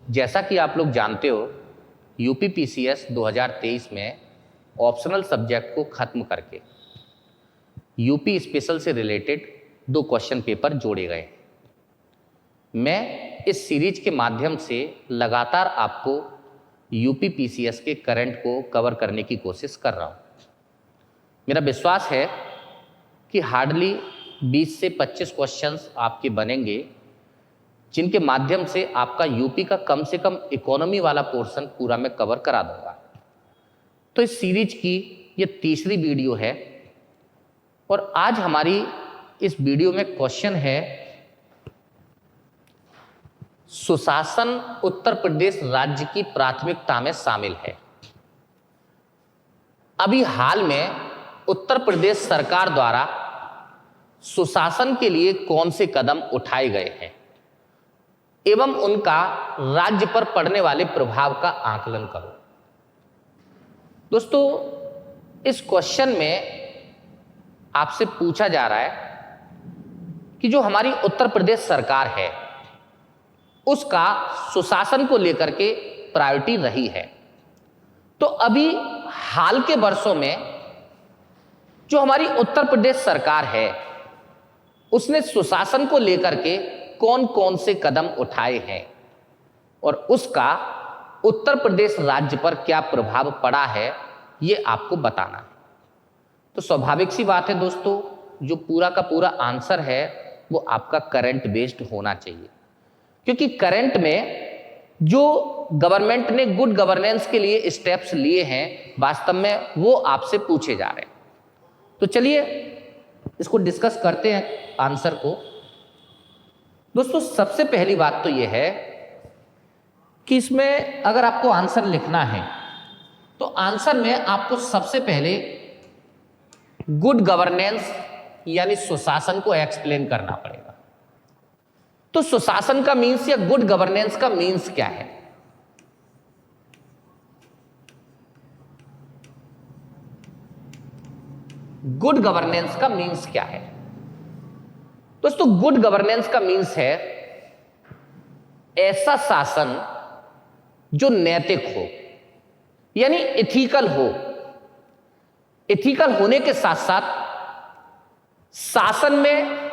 जैसा कि आप लोग जानते हो, यूपी पीसीएस 2023 में ऑप्शनल सब्जेक्ट को खत्म करके यूपी स्पेशल से रिलेटेड 2 क्वेश्चन पेपर जोड़े गए। मैं इस सीरीज के माध्यम से लगातार आपको यूपी पीसीएस के करंट को कवर करने की कोशिश कर रहा हूँ। मेरा विश्वास है कि हार्डली 20 से 25 क्वेश्चंस आपके बनेंगे, जिनके माध्यम से आपका यूपी का कम से कम इकोनॉमी वाला पोर्शन पूरा मैं कवर करा दूंगा। तो इस सीरीज की ये तीसरी वीडियो है और आज हमारी इस वीडियो में क्वेश्चन है, सुशासन उत्तर प्रदेश राज्य की प्राथमिकता में शामिल है। अभी हाल में उत्तर प्रदेश सरकार द्वारा सुशासन के लिए कौन से कदम उठाए गए हैं एवं उनका राज्य पर पड़ने वाले प्रभाव का आकलन करो। दोस्तों, इस क्वेश्चन में आपसे पूछा जा रहा है कि जो हमारी उत्तर प्रदेश सरकार है उसका सुशासन को लेकर के प्रायोरिटी रही है। तो अभी हाल के वर्षों में जो हमारी उत्तर प्रदेश सरकार है उसने सुशासन को लेकर के कौन कौन से कदम उठाए हैं और उसका उत्तर प्रदेश राज्य पर क्या प्रभाव पड़ा है, ये आपको बताना है। तो स्वाभाविक सी बात है दोस्तों, जो पूरा का पूरा आंसर है वो आपका करंट बेस्ड होना चाहिए, क्योंकि करंट में जो गवर्नमेंट ने गुड गवर्नेंस के लिए स्टेप्स लिए हैं वास्तव में वो आपसे पूछे जा रहे हैं। तो चलिए इसको डिस्कस करते हैं आंसर को। दोस्तों, सबसे पहली बात तो ये है कि इसमें अगर आपको आंसर लिखना है तो आंसर में आपको सबसे पहले गुड गवर्नेंस यानी सुशासन को एक्सप्लेन करना पड़ेगा। तो सुशासन का मीन्स या गुड गवर्नेंस का मीन्स क्या है? गुड गवर्नेंस का मीन्स क्या है? दोस्तों, गुड गवर्नेंस का मीन्स है ऐसा शासन जो नैतिक हो, यानी एथिकल हो। एथिकल होने के साथ साथ शासन में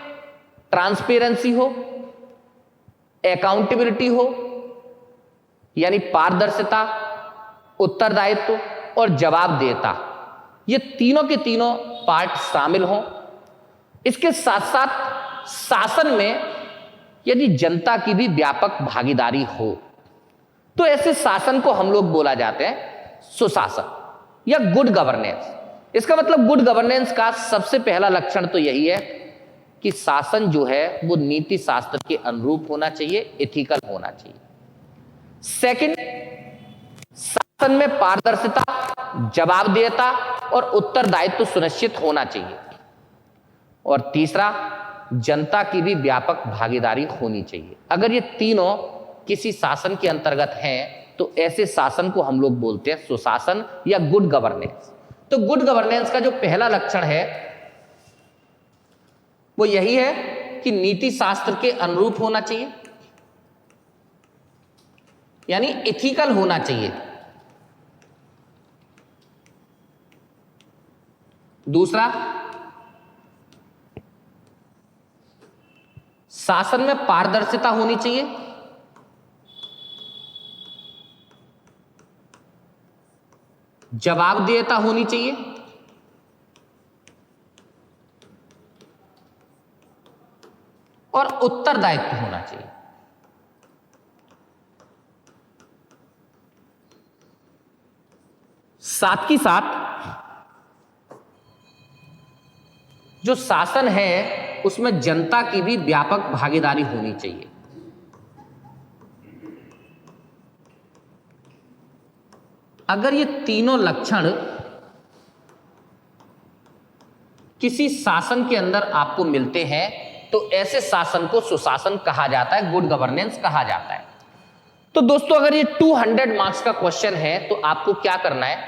ट्रांसपेरेंसी हो, अकाउंटेबिलिटी हो, यानी पारदर्शिता, उत्तरदायित्व और जवाबदेहिता, ये तीनों के तीनों पार्ट शामिल हों। इसके साथ साथ शासन में यदि जनता की भी व्यापक भागीदारी हो तो ऐसे शासन को हम लोग बोला जाते हैं सुशासन या गुड गवर्नेंस। इसका मतलब गुड गवर्नेंस का सबसे पहला लक्षण तो यही है कि शासन जो है वो नीति शास्त्र के अनुरूप होना चाहिए, एथिकल होना चाहिए। सेकंड, शासन में पारदर्शिता, जवाबदेहिता और उत्तरदायित्व सुनिश्चित होना चाहिए। और तीसरा, जनता की भी व्यापक भागीदारी होनी चाहिए। अगर ये तीनों किसी शासन के अंतर्गत हैं तो ऐसे शासन को हम लोग बोलते हैं सुशासन या गुड गवर्नेंस। तो गुड गवर्नेंस का जो पहला लक्षण है वो यही है कि नीति शास्त्र के अनुरूप होना चाहिए, यानी एथिकल होना चाहिए। दूसरा, शासन में पारदर्शिता होनी चाहिए। जवाबदेहिता होनी चाहिए और उत्तरदायित्व होना चाहिए। साथ ही साथ जो शासन है उसमें जनता की भी व्यापक भागीदारी होनी चाहिए। अगर ये तीनों लक्षण किसी शासन के अंदर आपको मिलते हैं तो ऐसे शासन को सुशासन कहा जाता है, गुड गवर्नेंस कहा जाता है। तो दोस्तों, अगर ये 200 मार्क्स का क्वेश्चन है तो आपको क्या करना है,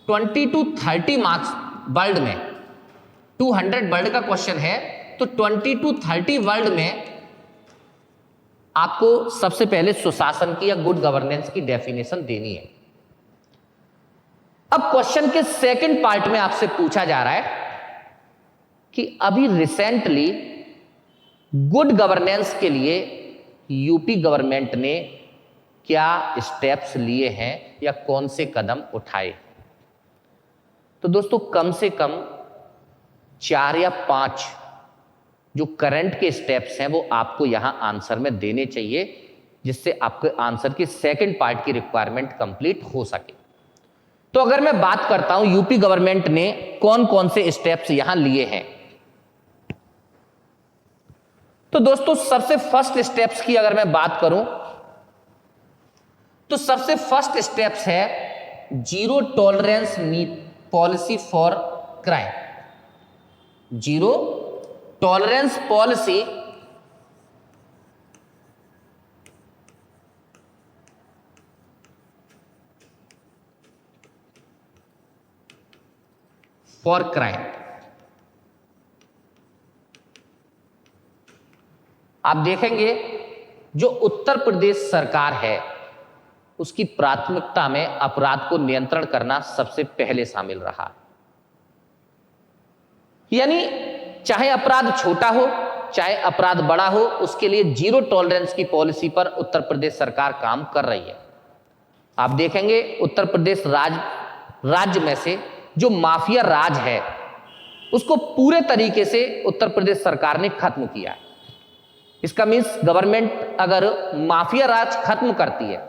20 to 30 मार्क्स वर्ड में, 200 वर्ड का क्वेश्चन है तो 20 to 30 वर्ड में आपको सबसे पहले सुशासन की या गुड गवर्नेंस की डेफिनेशन देनी है। अब क्वेश्चन के सेकंड पार्ट में आपसे पूछा जा रहा है कि अभी रिसेंटली गुड गवर्नेंस के लिए यूपी गवर्नमेंट ने क्या स्टेप्स लिए हैं या कौन से कदम उठाए। तो दोस्तों कम से कम 4 या 5 जो करंट के स्टेप्स हैं वो आपको यहां आंसर में देने चाहिए, जिससे आपके आंसर की सेकंड पार्ट की रिक्वायरमेंट कंप्लीट हो सके। तो अगर मैं बात करता हूं यूपी गवर्नमेंट ने कौन कौन से स्टेप्स यहां लिए हैं, तो दोस्तों सबसे फर्स्ट स्टेप्स की अगर मैं बात करूं तो सबसे फर्स्ट स्टेप्स है zero tolerance policy for crime. Zero tolerance policy for crime. आप देखेंगे जो उत्तर प्रदेश सरकार है उसकी प्राथमिकता में अपराध को नियंत्रण करना सबसे पहले शामिल रहा। यानी चाहे अपराध छोटा हो चाहे अपराध बड़ा हो, उसके लिए जीरो टॉलरेंस की पॉलिसी पर उत्तर प्रदेश सरकार काम कर रही है। आप देखेंगे उत्तर प्रदेश राज्य में से जो माफिया राज है उसको पूरे तरीके से उत्तर प्रदेश सरकार ने खत्म किया है। इसका मीन्स गवर्नमेंट अगर माफिया राज खत्म करती है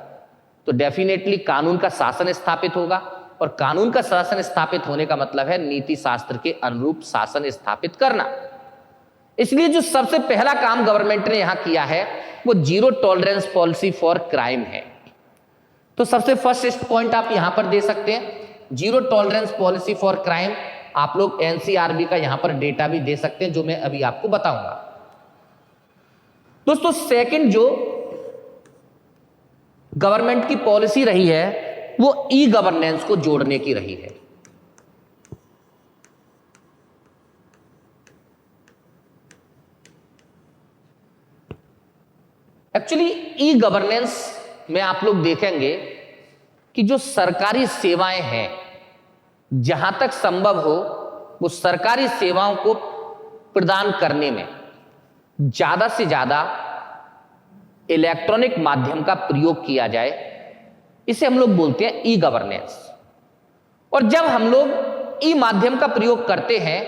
तो डेफिनेटली कानून का शासन स्थापित होगा, और कानून का शासन स्थापित होने का मतलब है नीति शास्त्र के अनुरूप शासन स्थापित करना। इसलिए जो सबसे पहला काम गवर्नमेंट ने यहां किया है वो zero tolerance policy for crime है। तो सबसे फर्स्ट पॉइंट आप यहां पर दे सकते हैं zero tolerance policy for crime. आप लोग एनसीआरबी का यहां पर डेटा भी दे सकते हैं जो मैं अभी आपको बताऊंगा। दोस्तों सेकंड जो गवर्नमेंट की पॉलिसी रही है वो ई गवर्नेंस को जोड़ने की रही है। एक्चुअली ई गवर्नेंस में आप लोग देखेंगे कि जो सरकारी सेवाएं हैं जहां तक संभव हो वो सरकारी सेवाओं को प्रदान करने में ज्यादा से ज्यादा इलेक्ट्रॉनिक माध्यम का प्रयोग किया जाए, इसे हम लोग बोलते हैं ई गवर्नेंस। और जब हम लोग ई माध्यम का प्रयोग करते हैं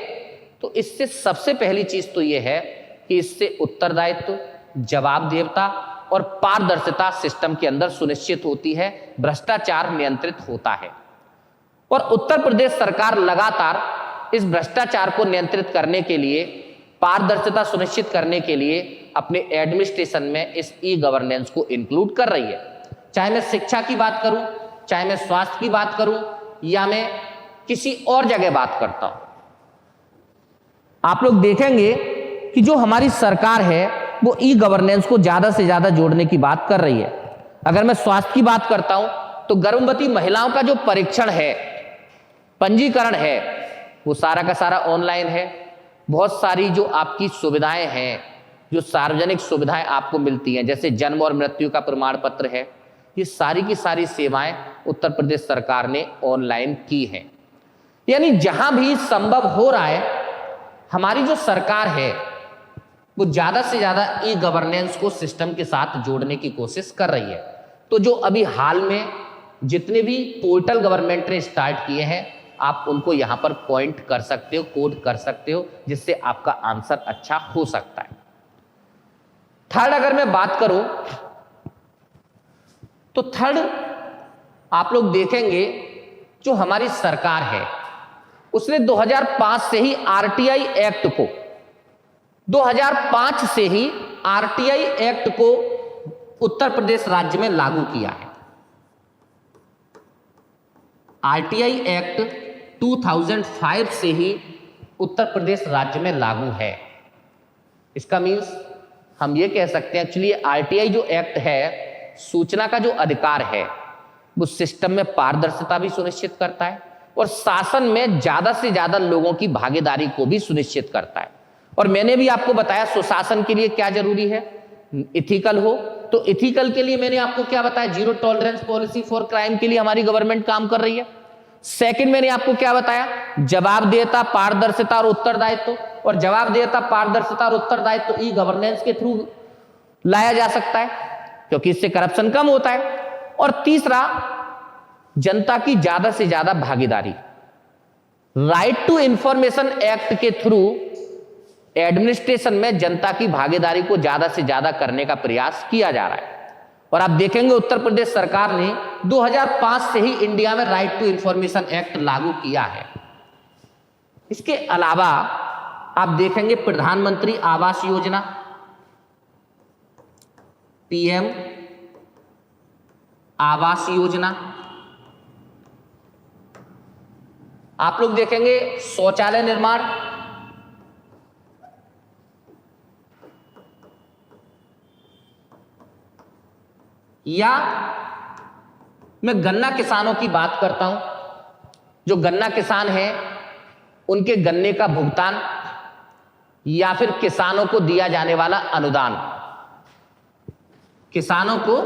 तो इससे सबसे पहली चीज तो यह है कि इससे उत्तरदायित्व, जवाबदेहिता और पारदर्शिता सिस्टम के अंदर सुनिश्चित होती है, भ्रष्टाचार नियंत्रित होता है। और उत्तर प्रदेश सरकार लगातार इस भ्रष्टाचार को नियंत्रित करने के लिए, पारदर्शिता सुनिश्चित करने के लिए अपने एडमिनिस्ट्रेशन में इस ई गवर्नेंस को इंक्लूड कर रही है। चाहे मैं शिक्षा की बात करूं, चाहे मैं स्वास्थ्य की बात करूं या मैं किसी और जगह बात करता हूं, आप लोग देखेंगे कि जो हमारी सरकार है वो ई गवर्नेंस को ज्यादा से ज्यादा जोड़ने की बात कर रही है। अगर मैं स्वास्थ्य की बात करता हूं तो गर्भवती महिलाओं का जो परीक्षण है, पंजीकरण है, वो सारा का सारा ऑनलाइन है। बहुत सारी जो आपकी सुविधाएं हैं, जो सार्वजनिक सुविधाएं आपको मिलती हैं, जैसे जन्म और मृत्यु का प्रमाण पत्र है, ये सारी की सारी सेवाएं उत्तर प्रदेश सरकार ने ऑनलाइन की हैं। यानी जहां भी संभव हो रहा है हमारी जो सरकार है वो ज्यादा से ज्यादा ई गवर्नेंस को सिस्टम के साथ जोड़ने की कोशिश कर रही है। तो जो अभी हाल में जितने भी पोर्टल गवर्नमेंट ने स्टार्ट किए हैं आप उनको यहां पर पॉइंट कर सकते हो, कोड कर सकते हो, जिससे आपका आंसर अच्छा हो सकता है। थर्ड अगर मैं बात करूं तो थर्ड आप लोग देखेंगे जो हमारी सरकार है उसने 2005 से ही आरटीआई एक्ट को 2005 से ही आरटीआई एक्ट को उत्तर प्रदेश राज्य में लागू किया है। आरटीआई एक्ट 2005 से ही उत्तर प्रदेश राज्य में लागू है। इसका मीन्स हम ये कह सकते हैं एक्चुअली आरटीआई जो एक्ट है, सूचना का जो अधिकार है, वो सिस्टम में पारदर्शिता भी सुनिश्चित करता है और शासन में ज्यादा से ज्यादा लोगों की भागीदारी को भी सुनिश्चित करता है। और मैंने भी आपको बताया सुशासन के लिए क्या जरूरी है, इथिकल हो। तो इथिकल के लिए मैंने आपको क्या बताया, zero tolerance policy for crime के लिए हमारी गवर्नमेंट काम कर रही है। सेकंड मैंने आपको क्या बताया, जवाबदेहिता, पारदर्शिता और उत्तरदायित्व। और जवाबदेहिता, पारदर्शिता और उत्तरदायित्व ई गवर्नेंस के थ्रू लाया जा सकता है, क्योंकि इससे करप्शन कम होता है। और तीसरा, जनता की ज्यादा से ज्यादा भागीदारी। राइट टू इंफॉर्मेशन एक्ट के थ्रू एडमिनिस्ट्रेशन में जनता की भागीदारी को ज्यादा से ज्यादा करने का प्रयास किया जा रहा है। और आप देखेंगे उत्तर प्रदेश सरकार ने 2005 से ही इंडिया में राइट टू इंफॉर्मेशन एक्ट लागू किया है। इसके अलावा आप देखेंगे प्रधानमंत्री आवास योजना, पीएम आवास योजना, आप लोग देखेंगे शौचालय निर्माण, या मैं गन्ना किसानों की बात करता हूं। जो गन्ना किसान हैं उनके गन्ने का भुगतान, या फिर किसानों को दिया जाने वाला अनुदान, किसानों को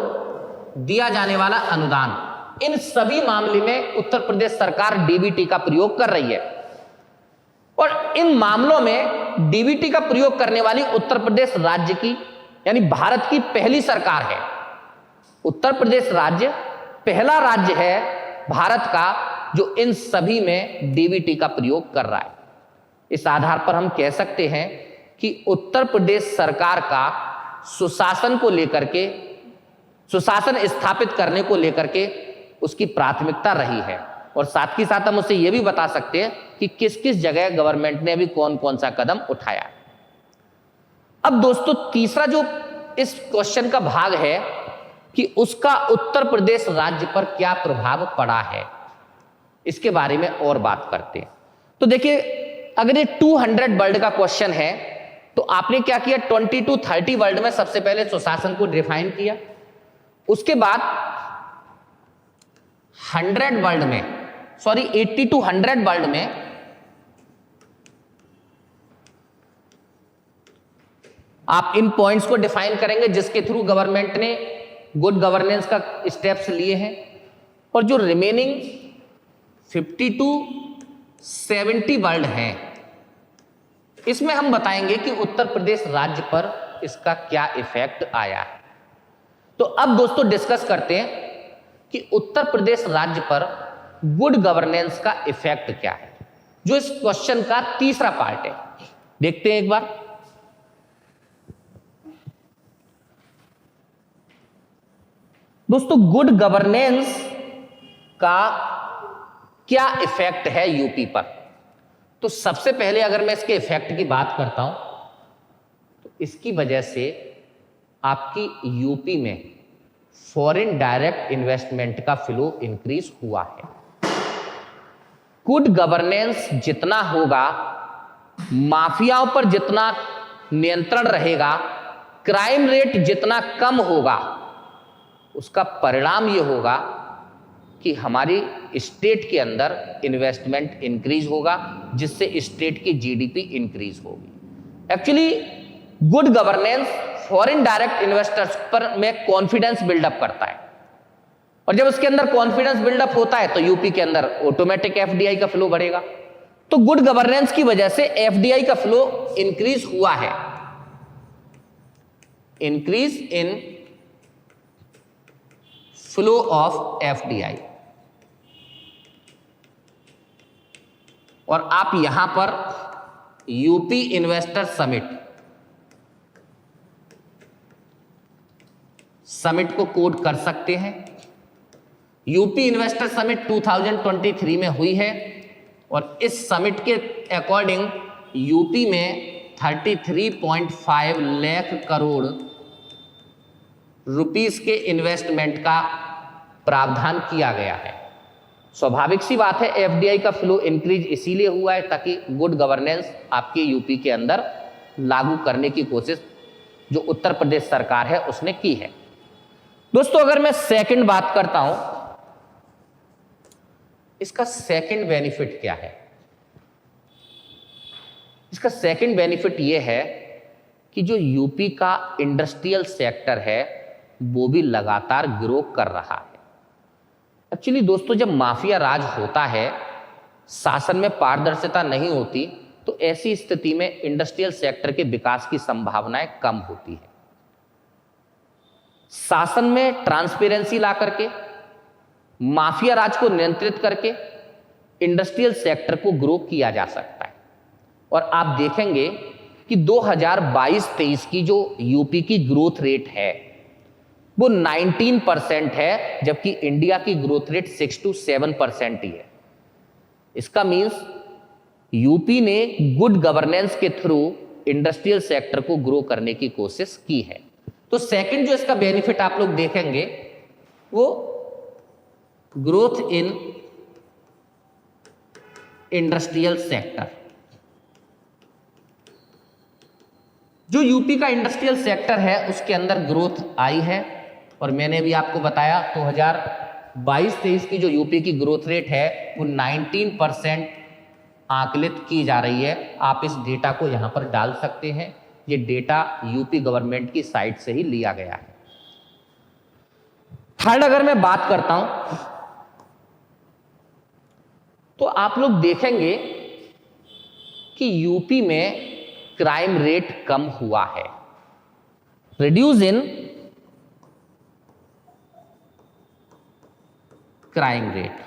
दिया जाने वाला अनुदान, इन सभी मामले में उत्तर प्रदेश सरकार डीबीटी का प्रयोग कर रही है। और इन मामलों में डीबीटी का प्रयोग करने वाली उत्तर प्रदेश राज्य की, यानी भारत की पहली सरकार है। उत्तर प्रदेश राज्य पहला राज्य है भारत का जो इन सभी में डीबीटी का प्रयोग कर रहा है। इस आधार पर हम कह सकते हैं कि उत्तर प्रदेश सरकार का सुशासन को लेकर के, सुशासन स्थापित करने को लेकर के उसकी प्राथमिकता रही है। और साथ ही साथ हम उसे यह भी बता सकते हैं कि किस किस जगह गवर्नमेंट ने अभी कौन कौन सा कदम उठाया। अब दोस्तों तीसरा जो इस क्वेश्चन का भाग है कि उसका उत्तर प्रदेश राज्य पर क्या प्रभाव पड़ा है, इसके बारे में और बात करते हैं। तो देखिए, अगर ये 200 वर्ड का क्वेश्चन है तो आपने क्या किया, 20 to 30 वर्ड में सबसे पहले सुशासन को डिफाइन किया, उसके बाद 100 वर्ड में, सॉरी 80 to 100 वर्ड में आप इन पॉइंट्स को डिफाइन करेंगे जिसके थ्रू गवर्नमेंट ने गुड गवर्नेंस का स्टेप्स लिए हैं। और जो रिमेनिंग 50 to 70 वर्ड हैं, इसमें हम बताएंगे कि उत्तर प्रदेश राज्य पर इसका क्या इफेक्ट आया है। तो अब दोस्तों डिस्कस करते हैं कि उत्तर प्रदेश राज्य पर गुड गवर्नेंस का इफेक्ट क्या है, जो इस क्वेश्चन का तीसरा पार्ट है। देखते हैं एक बार। दोस्तों गुड गवर्नेंस का क्या इफेक्ट है यूपी पर। तो सबसे पहले अगर मैं इसके इफेक्ट की बात करता हूं तो इसकी वजह से आपकी यूपी में फॉरेन डायरेक्ट इन्वेस्टमेंट का फ्लो इंक्रीज हुआ है। गुड गवर्नेंस जितना होगा, माफियाओं पर जितना नियंत्रण रहेगा, क्राइम रेट जितना कम होगा, उसका परिणाम यह होगा कि हमारी स्टेट के अंदर इन्वेस्टमेंट इंक्रीज होगा, जिससे स्टेट की जीडीपी इंक्रीज होगी। Actually good governance foreign direct investors पर में कॉन्फिडेंस बिल्डअप करता है, और जब उसके अंदर कॉन्फिडेंस बिल्डअप होता है तो यूपी के अंदर ऑटोमेटिक एफडीआई का फ्लो बढ़ेगा। तो गुड गवर्नेंस की वजह से एफडीआई का फ्लो इंक्रीज हुआ है, increase in flow of FDI. और आप यहां पर यूपी इन्वेस्टर समिट को कोड कर सकते हैं। यूपी इन्वेस्टर समिट 2023 में हुई है, और इस समिट के अकॉर्डिंग यूपी में 33.5 लाख करोड़ रुपीस के इन्वेस्टमेंट का प्रावधान किया गया है। स्वाभाविक सी बात है, एफडीआई का फ्लो इंक्रीज इसीलिए हुआ है ताकि गुड गवर्नेंस आपके यूपी के अंदर लागू करने की कोशिश जो उत्तर प्रदेश सरकार है उसने की है। दोस्तों अगर मैं सेकंड बात करता हूं, इसका सेकंड बेनिफिट क्या है। इसका सेकंड बेनिफिट यह है कि जो यूपी का इंडस्ट्रियल सेक्टर है वो भी लगातार ग्रो कर रहा है। एक्चुअली दोस्तों, जब माफिया राज होता है, शासन में पारदर्शिता नहीं होती, तो ऐसी स्थिति में इंडस्ट्रियल सेक्टर के विकास की संभावनाएं कम होती है। शासन में ट्रांसपेरेंसी ला करके, माफिया राज को नियंत्रित करके इंडस्ट्रियल सेक्टर को ग्रो किया जा सकता है। और आप देखेंगे कि 2022-23 की जो यूपी की ग्रोथ रेट है वो 19% है, जबकि इंडिया की ग्रोथ रेट 6 to 7% ही है। इसका मीन्स यूपी ने गुड गवर्नेंस के थ्रू इंडस्ट्रियल सेक्टर को ग्रो करने की कोशिश की है। तो सेकंड जो इसका बेनिफिट आप लोग देखेंगे वो ग्रोथ इन इंडस्ट्रियल सेक्टर। जो यूपी का इंडस्ट्रियल सेक्टर है उसके अंदर ग्रोथ आई है, और मैंने भी आपको बताया 2022-23 की जो यूपी की ग्रोथ रेट है वो 19% आकलित की जा रही है। आप इस डेटा को यहां पर डाल सकते हैं, ये डेटा यूपी गवर्नमेंट की साइट से ही लिया गया है। थर्ड अगर मैं बात करता हूं तो आप लोग देखेंगे कि यूपी में क्राइम रेट कम हुआ है। Reduce in crime rate.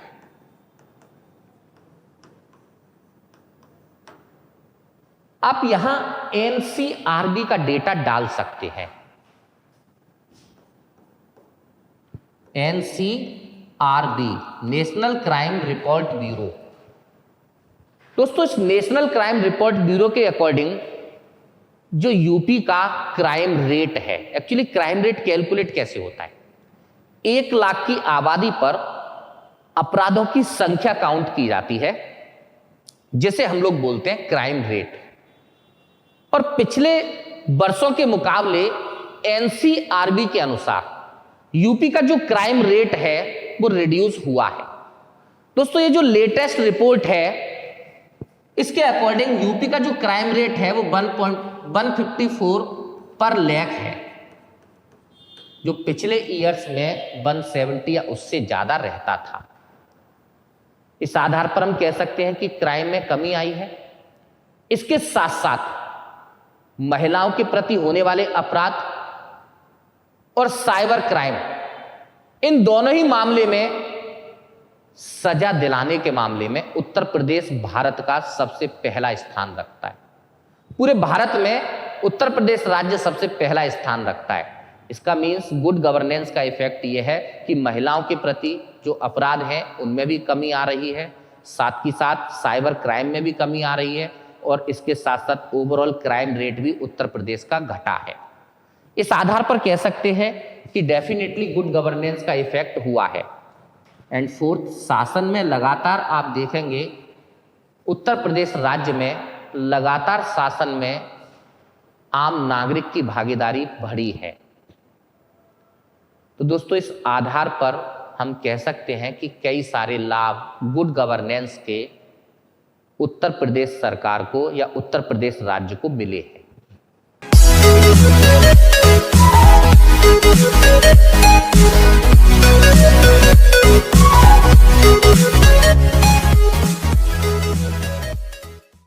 आप यहां एनसीआरबी का डेटा डाल सकते हैं। NCRB, national crime report bureau. दोस्तों, इस नेशनल क्राइम रिपोर्ट ब्यूरो के अकॉर्डिंग जो यूपी का क्राइम रेट है, एक्चुअली क्राइम रेट कैलकुलेट कैसे होता है, 1 लाख की आबादी पर अपराधों की संख्या काउंट की जाती है, जिसे हम लोग बोलते हैं क्राइम रेट। और पिछले वर्षों के मुकाबले एनसीआरबी के अनुसार यूपी का जो क्राइम रेट है वो रिड्यूस हुआ है। दोस्तों, ये जो लेटेस्ट रिपोर्ट है इसके अकॉर्डिंग यूपी का जो क्राइम रेट है वो 1.154 पर लाख है, जो पिछले ईयर्स में 170 या उससे ज्यादा रहता था। इस आधार पर हम कह सकते हैं कि क्राइम में कमी आई है। इसके साथ साथ महिलाओं के प्रति होने वाले अपराध और साइबर क्राइम, इन दोनों ही मामले में सजा दिलाने के मामले में उत्तर प्रदेश भारत का सबसे पहला स्थान रखता है। पूरे भारत में उत्तर प्रदेश राज्य सबसे पहला स्थान रखता है। इसका मीन्स गुड गवर्नेंस का इफेक्ट यह है कि महिलाओं के प्रति जो अपराध हैं उनमें भी कमी आ रही है, साथ ही साथ साइबर क्राइम में भी कमी आ रही है, और इसके साथ साथ ओवरऑल क्राइम रेट भी उत्तर प्रदेश का घटा है। इस आधार पर कह सकते हैं कि डेफिनेटली गुड गवर्नेंस का इफेक्ट हुआ है। एंड फोर्थ, शासन में लगातार आप देखेंगे उत्तर प्रदेश राज्य में लगातार शासन में आम नागरिक की भागीदारी बढ़ी है। तो दोस्तों, इस आधार पर हम कह सकते हैं कि कई सारे लाभ गुड गवर्नेंस के उत्तर प्रदेश सरकार को या उत्तर प्रदेश राज्य को मिले हैं।